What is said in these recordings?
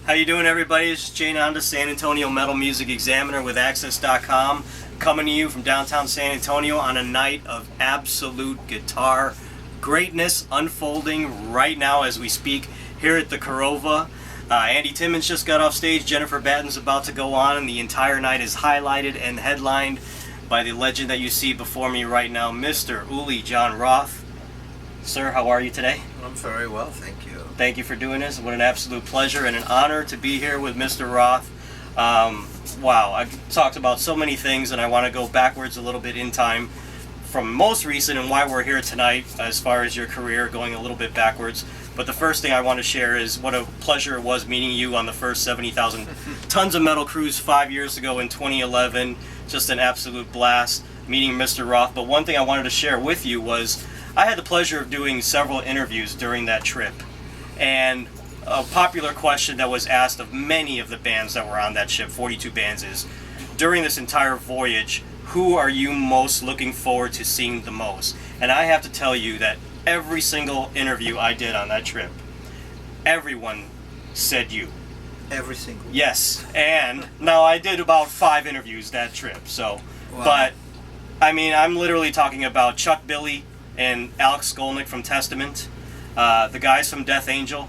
How you doing, everybody? It's Jane Honda, San Antonio Metal Music Examiner with Access.com, coming to you from downtown San Antonio on a night of absolute guitar greatness unfolding right now as we speak here at the Corova. Andy Timmons just got off stage, Jennifer Batten's about to go on, and the entire night is highlighted and headlined by the legend that you see before me right now, Mr. Uli Jon Roth. Sir, how are you today? I'm very well, thank you. Thank you for doing this. What an absolute pleasure and an honor to be here with Mr. Roth. Wow, I've talked about so many things, and I want to go backwards a little bit in time from most recent and why we're here tonight as far as your career, going a little bit backwards. But the first thing I want to share is what a pleasure it was meeting you on the first 70,000 Tons of Metal cruise 5 years ago in 2011. Just an absolute blast meeting Mr. Roth. But one thing I wanted to share with you was I had the pleasure of doing several interviews during that trip. And a popular question that was asked of many of the bands that were on that ship, 42 bands, is, during this entire voyage, who are you most looking forward to seeing the most? And I have to tell you that every single interview I did on that trip, everyone said you. Every single? Yes. And now I did about 5 interviews that trip, so. Wow. But, I mean, I'm literally talking about Chuck Billy and Alex Skolnick from Testament, the guys from Death Angel,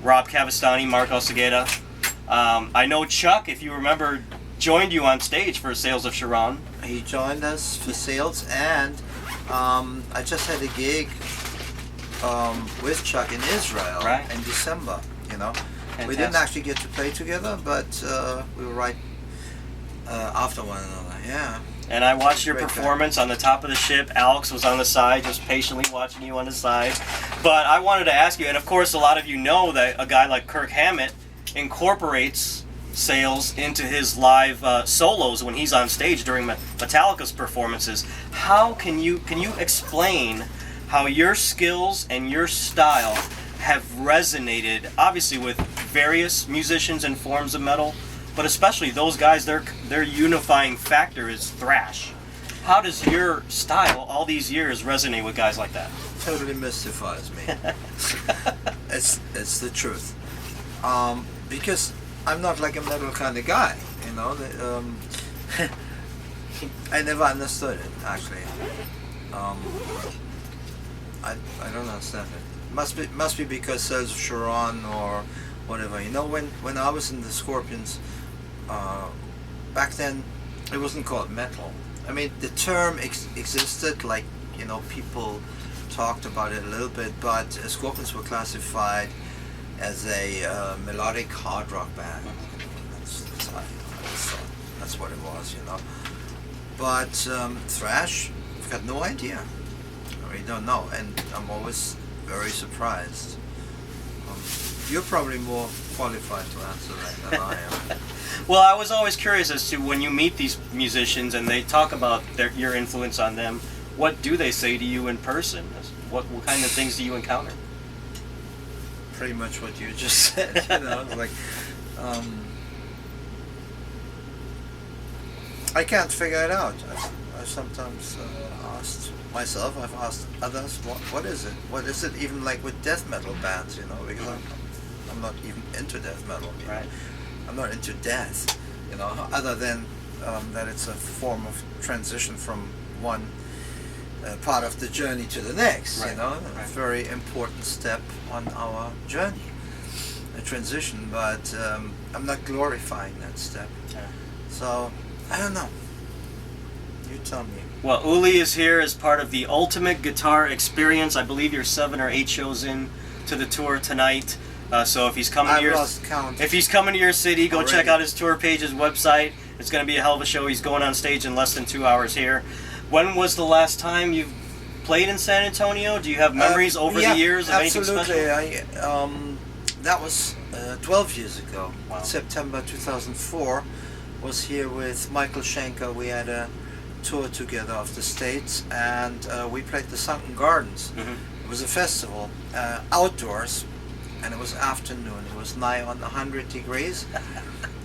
Rob Cavastani, Mark Osegueda. I know Chuck, if you remember, joined you on stage for Sales of Sharon. He joined us for Sales, and I just had a gig with Chuck in Israel in December, you know. Fantastic. We didn't actually get to play together, but we were right after one another, yeah. And I watched your performance on the top of the ship. Alex was on the side, just patiently watching you on the side. But I wanted to ask you, and of course a lot of you know that a guy like Kirk Hammett incorporates Sales into his live solos when he's on stage during Metallica's performances. How can you explain how your skills and your style have resonated, obviously with various musicians and forms of metal, but especially those guys, their unifying factor is thrash. How does your style, all these years, resonate with guys like that? Totally mystifies me. It's the truth. Because I'm not like a metal kind of guy, you know. I never understood it, actually. I don't understand it. Must be because Sales of Sharon or whatever. You know, when I was in the Scorpions, back then it wasn't called metal. I mean, the term existed, like, you know, people talked about it a little bit, but Scorpions were classified as a melodic hard rock band. That's what it was, you know. But thrash, I've got no idea. I really don't know, and I'm always very surprised. You're probably more qualified to answer that than I am. Well, I was always curious as to when you meet these musicians and they talk about your influence on them, what do they say to you in person? What kind of things do you encounter? Pretty much what you just said, you know, like, I can't figure it out. I've sometimes asked myself, I've asked others, what is it? What is it even like with death metal bands, you know, because I'm not even into death metal. You know? Right. I'm not into death, you know, other than that it's a form of transition from one part of the journey to the next, you know, a very important step on our journey, a transition, but I'm not glorifying that step. Yeah. So, I don't know. You tell me. Well, Uli is here as part of the Ultimate Guitar Experience. I believe you're 7 or 8 shows in to the tour tonight. So if he's coming to your city, go check out his tour page, his website. It's going to be a hell of a show. He's going on stage in less than 2 hours here. When was the last time you've played in San Antonio? Do you have memories over the years of anything special? Absolutely. That was 12 years ago. Wow. September 2004. Was here with Michael Schenker. We had a tour together of the States, and we played the Sunken Gardens. Mm-hmm. It was a festival, outdoors, and it was afternoon. It was nigh on 100 degrees,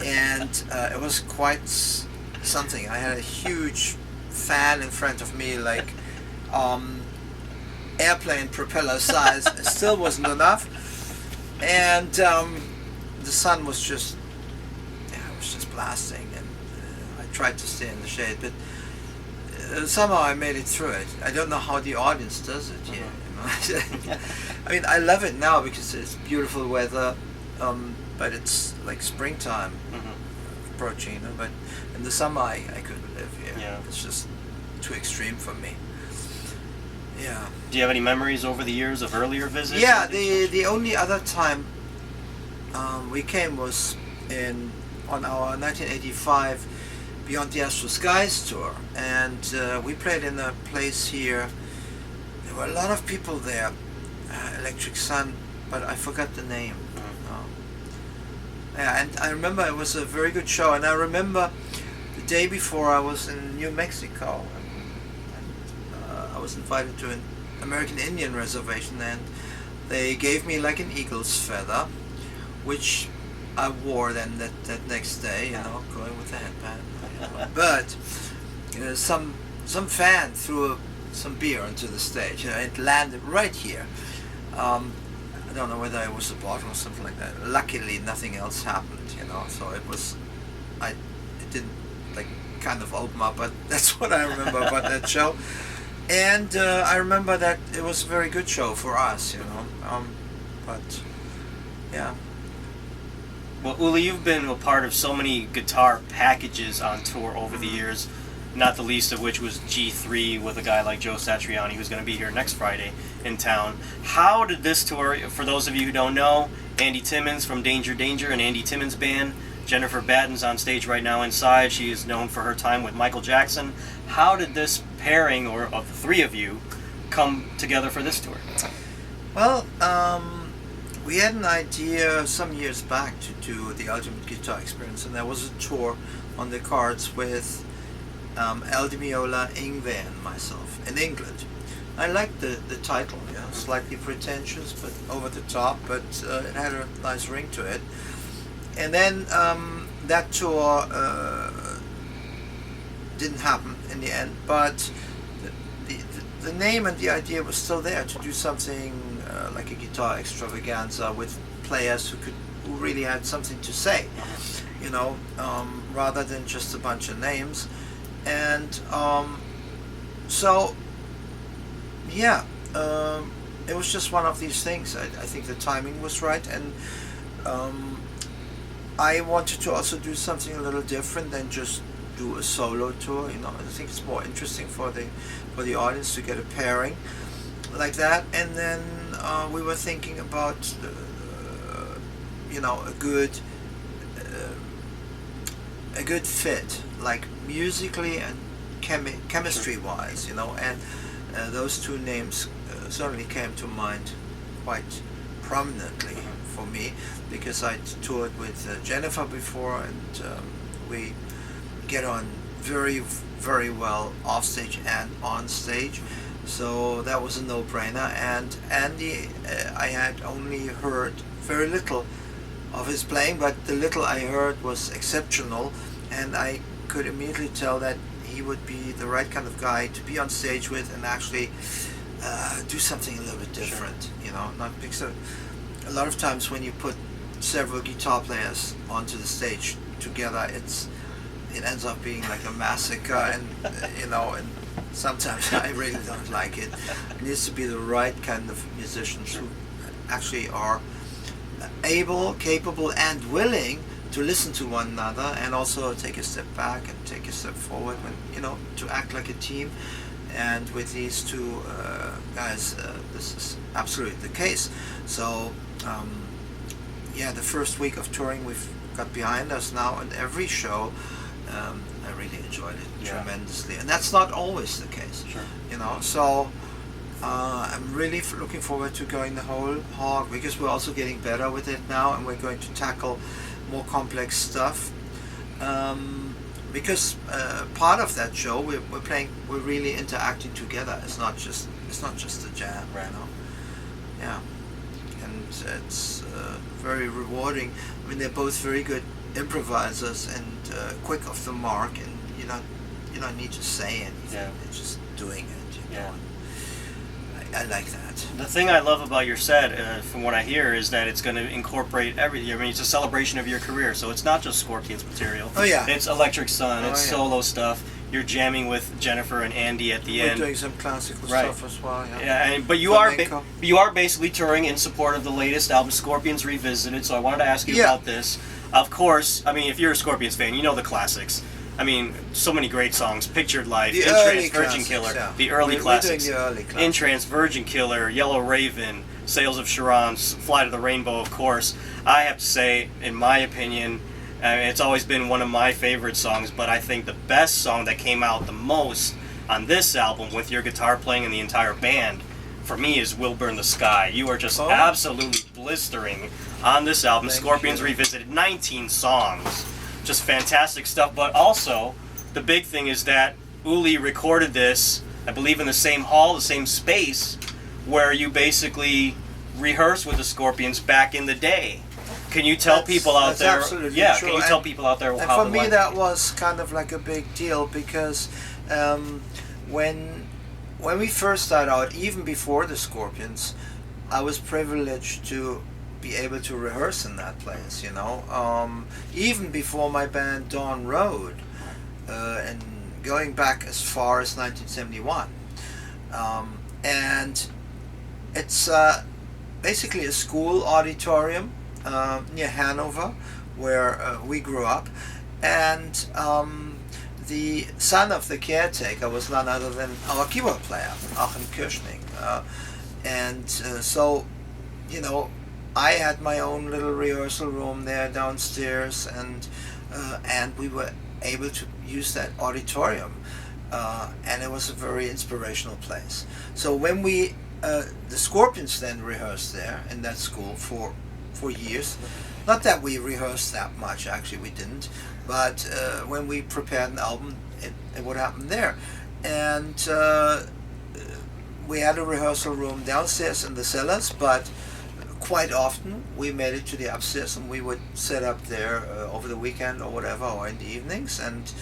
and it was quite something. I had a huge fan in front of me, like airplane propeller size. It still wasn't enough, and the sun was just, it was just blasting, and I tried to stay in the shade, but somehow I made it through it. I don't know how the audience does it here. You know? I mean, I love it now because it's beautiful weather, but it's like springtime approaching. You know? But in the summer, I couldn't live here. Yeah. It's just too extreme for me. Yeah. Do you have any memories over the years of earlier visits? Yeah. The only other time we came was on our 1985 Beyond the Astral Skies tour, and we played in a place here. There were a lot of people there, Electric Sun, but I forgot the name. Yeah, and I remember it was a very good show, and I remember the day before I was in New Mexico, and I was invited to an American Indian reservation, and they gave me like an eagle's feather, which I wore then that next day, you know, going with the headband. But some fan threw some beer onto the stage. It landed right here. I don't know whether it was a bottle or something like that. Luckily, nothing else happened. So it didn't like kind of open up. But that's what I remember about that show. And I remember that it was a very good show for us. But yeah. Well, Uli, you've been a part of so many guitar packages on tour over the years, not the least of which was G3 with a guy like Joe Satriani, who's going to be here next Friday in town. How did this tour, for those of you who don't know, Andy Timmons from Danger Danger and Andy Timmons Band, Jennifer Batten's on stage right now inside. She is known for her time with Michael Jackson. How did this pairing, or of the three of you, come together for this tour? Well, we had an idea some years back to do the Ultimate Guitar Experience, and there was a tour on the cards with El Di Meola, Yngwie, and myself in England. I liked the title, slightly pretentious, but over the top, but it had a nice ring to it. And then that tour didn't happen in the end, but the name and the idea was still there to do something like a guitar extravaganza with players who really had something to say, rather than just a bunch of names. And so yeah, it was just one of these things. I think the timing was right, and I wanted to also do something a little different than just do a solo tour. I think it's more interesting for the audience to get a pairing like that. And then we were thinking about a good fit, like musically and chemistry wise, and those two names certainly came to mind quite prominently for me, because I toured with Jennifer before, and we get on very, very well off stage and on stage, so that was a no-brainer. And Andy, I had only heard very little of his playing, but the little I heard was exceptional, and I could immediately tell that he would be the right kind of guy to be on stage with and actually do something a little bit different. Not because a lot of times when you put several guitar players onto the stage together, it ends up being like a massacre, and and sometimes I really don't like it. It needs to be the right kind of musicians who actually are able, capable, and willing to listen to one another, and also take a step back and take a step forward, when to act like a team. And with these two guys, this is absolutely the case. So the first week of touring we've got behind us now, and every show I really enjoyed it tremendously, and that's not always the case. So I'm really looking forward to going the whole hog, because we're also getting better with it now, and we're going to tackle more complex stuff, because part of that show we're really interacting together. It's not just a jam, yeah, and it's very rewarding. I mean, they're both very good improvisers and quick off the mark, and you don't need to say anything. They're just doing it. I like that. The thing I love about your set, from what I hear, is that it's going to incorporate everything. I mean, it's a celebration of your career, so it's not just Scorpions material. Oh yeah. It's Electric Sun, it's yeah. solo stuff. You're jamming with Jennifer and Andy at the We're end. doing some classical Right. stuff as well. Yeah. Yeah, but you are basically touring in support of the latest album, Scorpions Revisited. So I wanted to ask you about this. Of course, I mean, if you're a Scorpions fan, you know the classics. I mean, so many great songs. Pictured Life, The In early Trance, Virgin classics, Killer, yeah. the early classics. We're doing the early classics. In Trance, Virgin Killer, Yellow Raven, Sails of Charon, Fly to the Rainbow, of course. I have to say, in my opinion, it's always been one of my favorite songs, but I think the best song that came out the most on this album with your guitar playing and the entire band, for me, is Will Burn the Sky. You are just absolutely blistering on this album. Thank Scorpions you. Revisited, 19 songs. Just fantastic stuff, but also, the big thing is that Uli recorded this, I believe, in the same hall, the same space, where you basically rehearsed with the Scorpions back in the day. Can you tell people out that's there? absolutely Yeah, true. can you tell people out there And how for it me, went? that was kind of like a big deal because when we first started out, even before the Scorpions, I was privileged to be able to rehearse in that place. You know, even before my band Dawn Road, and going back as far as 1971, and it's basically a school auditorium near Hanover, where we grew up, and the son of the caretaker was none other than our keyboard player, Achim Kirschning, and so, you know, I had my own little rehearsal room there downstairs, and we were able to use that auditorium, and it was a very inspirational place. So when we the Scorpions then rehearsed there in that school for years. Not that we rehearsed that much, actually we didn't, but when we prepared an album, it would happen there. And we had a rehearsal room downstairs in the cellars, but quite often we made it to the upstairs, and we would set up there over the weekend or whatever, or in the evenings, and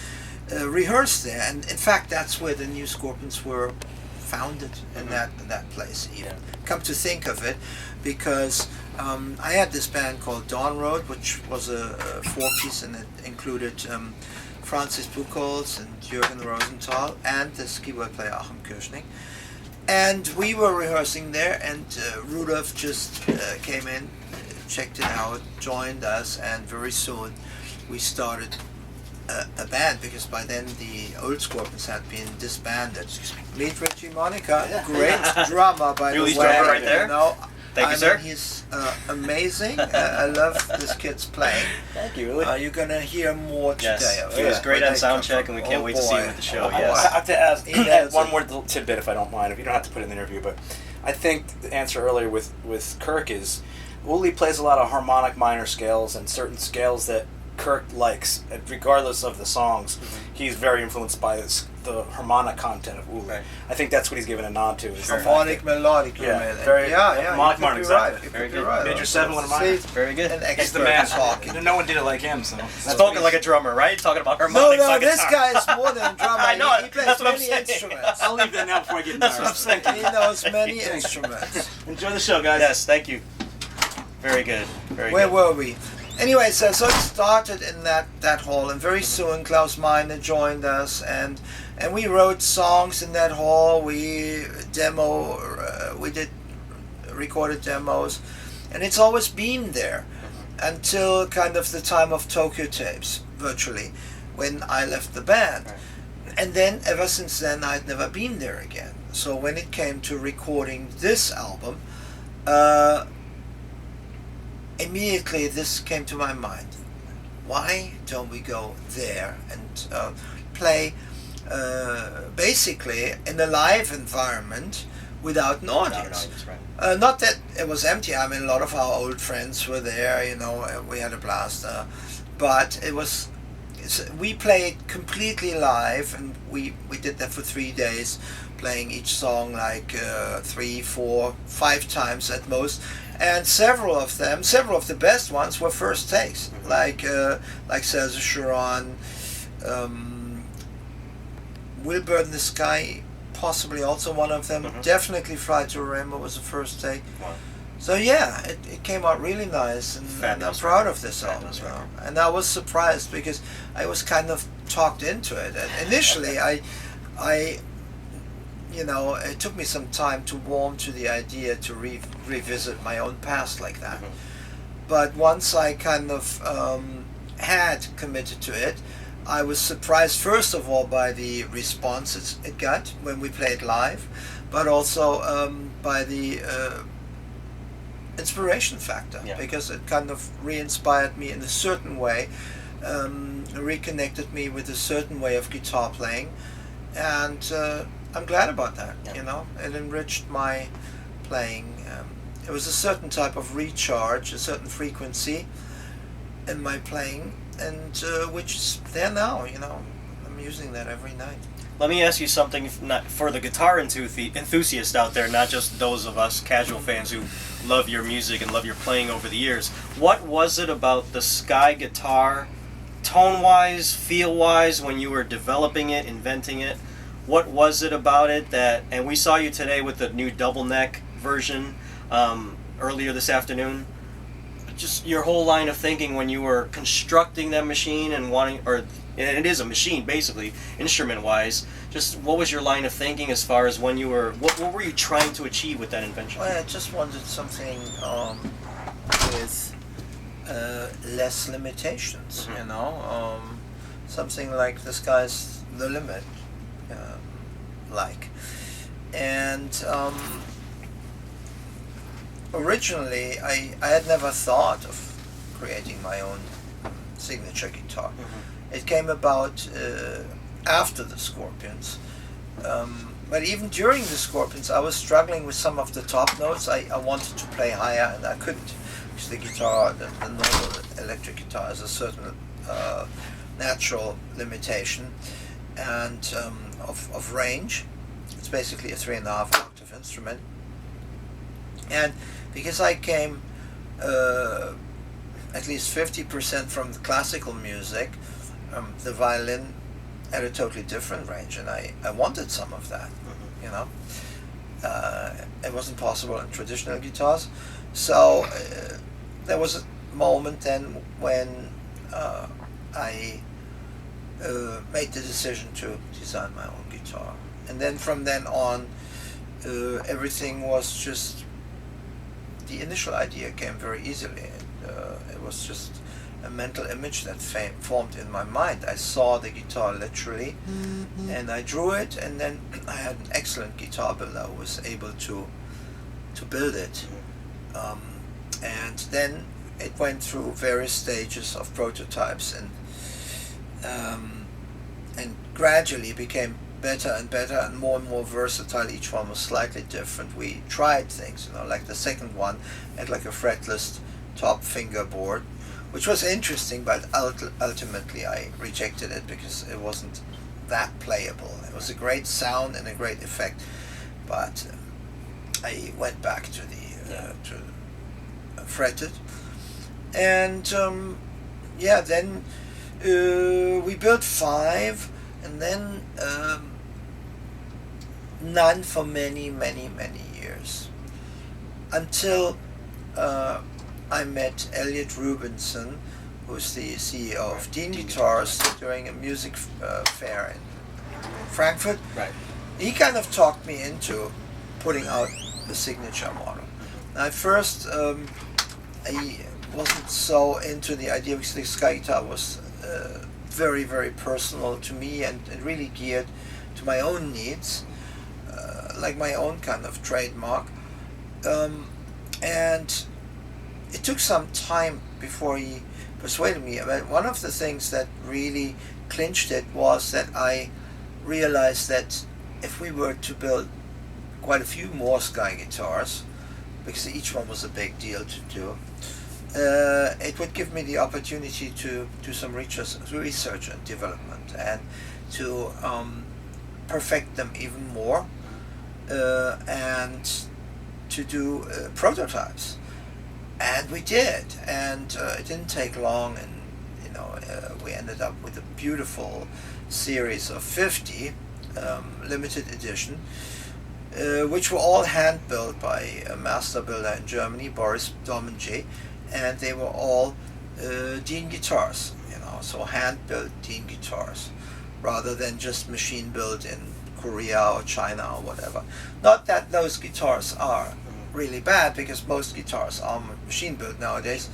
rehearse there. And in fact, that's where the new Scorpions were founded, in that place even. Come to think of it, because I had this band called Dawn Road, which was a four-piece, and it included Francis Buchholz and Jürgen Rosenthal and this keyboard player Achim Kirschning. And we were rehearsing there, and Rudolf just came in, checked it out, joined us, and very soon we started a band, because by then the old Scorpions had been disbanded. Meet Richie Monica, great drummer, by the way. Drummer right there. You know, Thank you, sir. He's amazing. I love this kid's playing. Thank you, Uli. You're gonna hear more today. Yes, of he was it, great where on they come soundcheck, from. and we can't wait to see him at the show. Oh, Yes. I have to ask He knows one it. more little tidbit, if I don't mind. If you don't have to put it in the interview, but I think the answer earlier with Kirk is Uli plays a lot of harmonic minor scales and certain scales that Kirk likes, regardless of the songs. He's very influenced by the harmonic content of Uli. Right. I think that's what he's given a nod to. Is the fact Harmonic, that- melodic. Yeah, you very mean. Yeah. harmonic you could minor, be right. exactly. You Very could be good. right. Major 7, one of mine. See, Very good. an He's the expert man. talking. No one did it like him, so. that's Spoken what like a he's- drummer, right? Talking about No, harmonics on this guitar. guy is more than a drummer. I know, He plays that's what I'm many saying. instruments. I'll leave that now before I get That's what I'm embarrassed. saying. He knows many instruments. Enjoy the show, guys. Yes, thank you. Very good. Very Where good. were we? Anyway, so it started in that hall, and very soon Klaus Meine joined us, and we wrote songs in that hall. We did recorded demos, and it's always been there until kind of the time of Tokyo Tapes, virtually, when I left the band. Right. And then, ever since then, I'd never been there again. So when it came to recording this album, immediately this came to my mind. Why don't we go there and play basically in a live environment without an audience? Right. Not that it was empty. I mean, a lot of our old friends were there, you know, we had a blast. But we played completely live, and we did that for 3 days, playing each song like 3, 4, 5 times at most. And several of the best ones were first takes, like Says Sharon, Will Burn the Sky possibly also one of them. Mhm. Definitely Fly to Remember was the first take. Wow. So yeah, it came out really nice, and I'm Fabulous proud record. of this album. Fabulous You know? record. And I was surprised because I was kind of talked into it. And initially, I, you know, it took me some time to warm to the idea to revisit my own past like that. Mhm. But once I kind of had committed to it, I was surprised first of all by the response it got when we played live, but also by the inspiration factor, Yeah. because it kind of re-inspired me in a certain way, reconnected me with a certain way of guitar playing, and I'm glad about that. Yeah. You know, it enriched my playing. It was a certain type of recharge, a certain frequency in my playing, and which is there now. You know, I'm using that every night. Let me ask you something for the guitar enthusiast out there, not just those of us casual fans who love your music and love your playing over the years. What was it about the Sky guitar, tone-wise, feel-wise, when you were developing it, inventing it? What was it about it that, and we saw you today with the new double neck version earlier this afternoon, just your whole line of thinking when you were constructing that machine and wanting, or and it is a machine basically, instrument-wise, just what was your line of thinking as far as when you were, what were you trying to achieve with that invention? Well, I just wanted something with less limitations, Mhm. you know, something like the sky's the limit, like. And originally, I had never thought of creating my own signature guitar. Mhm. It came about after the Scorpions. But even during the Scorpions, I was struggling with some of the top notes. I wanted to play higher, and I couldn't, because the guitar, the normal electric guitar, has a certain natural limitation and of range. It's basically a 3.5 octave instrument. And because I came at least 50% from the classical music, the violin had a totally different range, and I wanted some of that. Mhm. You know, it wasn't possible in traditional guitars, so there was a moment then when I made the decision to design my own guitar, and then from then on, everything was just, the initial idea came very easily. It was just a mental image that formed in my mind. I saw the guitar literally, and I drew it, and then I had an excellent guitar builder who was able to build it. And then it went through various stages of prototypes, and gradually became better and better and more versatile. Each one was slightly different. We tried things, you know, like the second one had like a fretless top fingerboard, which was interesting, but ultimately I rejected it because it wasn't that playable. It was a great sound and a great effect, but I went back to the fretted, and then we built 5, and then none for many years, until I met Elliot Rubinson, who's the CEO of Dean Guitars, during a music fair in Frankfurt. Right. He kind of talked me into putting out the signature model. Now, at first, I wasn't so into the idea, because the Sky guitar was very personal to me, and really geared to my own needs, like my own kind of trademark. And it took some time before he persuaded me. But one of the things that really clinched it was that I realized that if we were to build quite a few more Sky guitars, because each one was a big deal to do, it would give me the opportunity to do some research and development, and to perfect them even more, and to do prototypes. And we did, and it didn't take long, and we ended up with a beautiful series of 50 limited edition, which were all hand built by a master builder in Germany, Boris Domenje, and they were all Dean guitars, so hand built Dean guitars, rather than just machine built in Korea or China or whatever. Not that those guitars are really bad, because most guitars are machine built nowadays,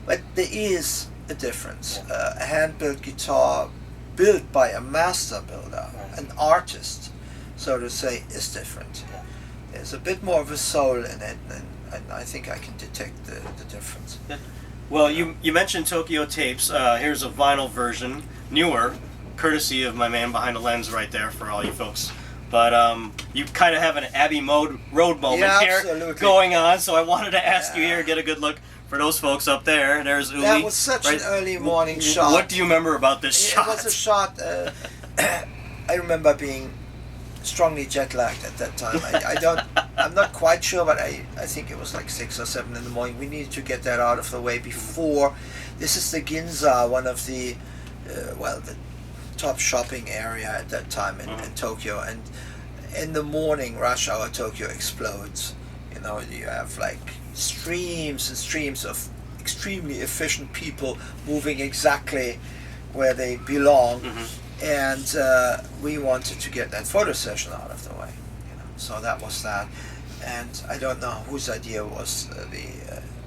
but there is a difference. A hand built guitar built by a master builder, an artist, so to say, is different. There's a bit more of a soul in it, and I think I can detect the difference. Well, you mentioned Tokyo Tapes. Here's a vinyl version, newer, courtesy of my man behind the lens right there for all you folks. But you kind of have an Abbey Road moment here going on, so I wanted to ask you here, get a good look for those folks up there. There's Uli. That was such an early morning shot. What do you remember about this shot? It was a shot. I remember being strongly jet lagged at that time. I'm not quite sure, but I think it was like 6 or 7 in the morning. We needed to get that out of the way before. This is the Ginza, one of the the top shopping area at that time in Tokyo, and in the morning rush hour Tokyo explodes. You have like streams and streams of extremely efficient people moving exactly where they belong. And we wanted to get that photo session out of the way, so that was that. And I don't know whose idea was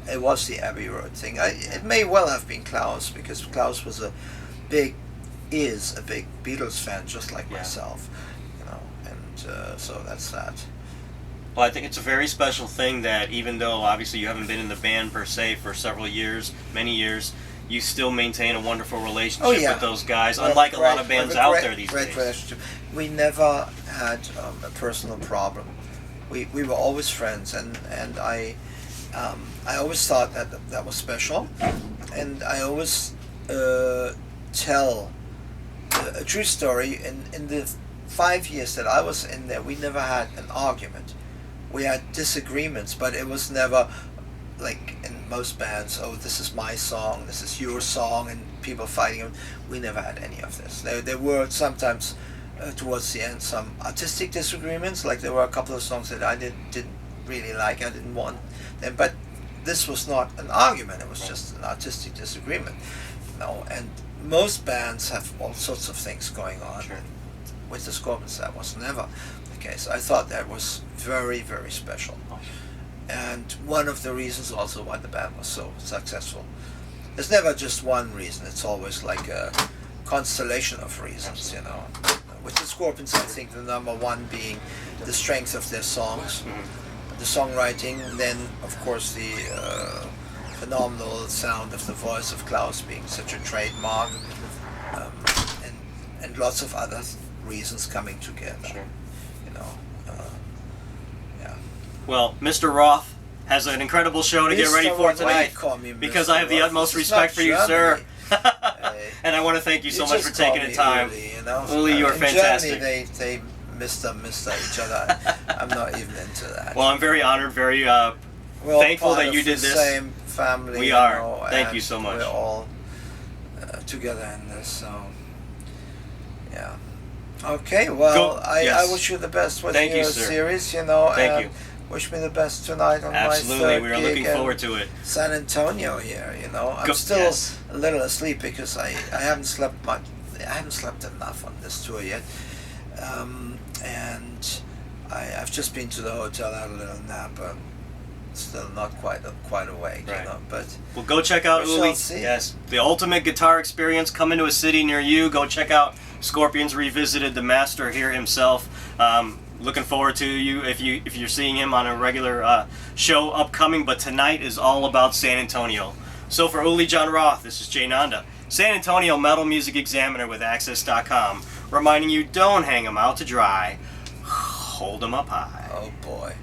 it was the Abbey Road thing. It may well have been Klaus, because Klaus was a big Beatles fan, just like myself, and so that's that. Well, I think it's a very special thing that, even though obviously you haven't been in the band per se for several years, many years, you still maintain a wonderful relationship with those guys, unlike a lot of bands out there these days. Relationship. We never had a personal problem. We were always friends, and I always thought that was special, and I always tell a true story. In the 5 years that I was in there, we never had an argument. We had disagreements, but it was never like in most bands, this is my song, this is your song, and people fighting. We never had any of this. There were sometimes towards the end some artistic disagreements, like there were a couple of songs that I didn't really like, I didn't want them, but this was not an argument, it was just an artistic disagreement. And most bands have all sorts of things going on. Sure. With the Scorpions that was never the case. I thought that was very, very special. And one of the reasons also why the band was so successful. There's never just one reason, it's always like a constellation of reasons, With the Scorpions, I think the number one being the strength of their songs, the songwriting, and then of course the phenomenal sound of the voice of Klaus being such a trademark, and lots of other reasons coming together. Sure. Well, Mr. Roth has an incredible show to get ready for tonight, because I have the utmost respect for you, sir. And I want to thank you so much for taking the time. Uli, you are fantastic. In Germany, they Mr. each other. I'm not even into that. Well, I'm very honored, very thankful that you did this. Same family. We are. Thank you so much. We're all together in this, so yeah. Okay, well, I wish you the best with your series, Thank you. Wish me the best tonight on Absolutely, my third we are gig looking in forward to it. San Antonio here, I'm still a little asleep because I haven't slept much. I haven't slept enough on this tour yet, and I've just been to the hotel, had a little nap, but still not quite awake, Right. But well, go check out Uli. Yes, the ultimate guitar experience. Come into a city near you. Go check out Scorpions Revisited, the master here himself. Looking forward to you if you're seeing him on a regular show upcoming. But tonight is all about San Antonio. So for Uli Jon Roth, this is Jay Nanda, San Antonio Metal Music Examiner with Access.com, reminding you, don't hang them out to dry, hold them up high. Oh boy.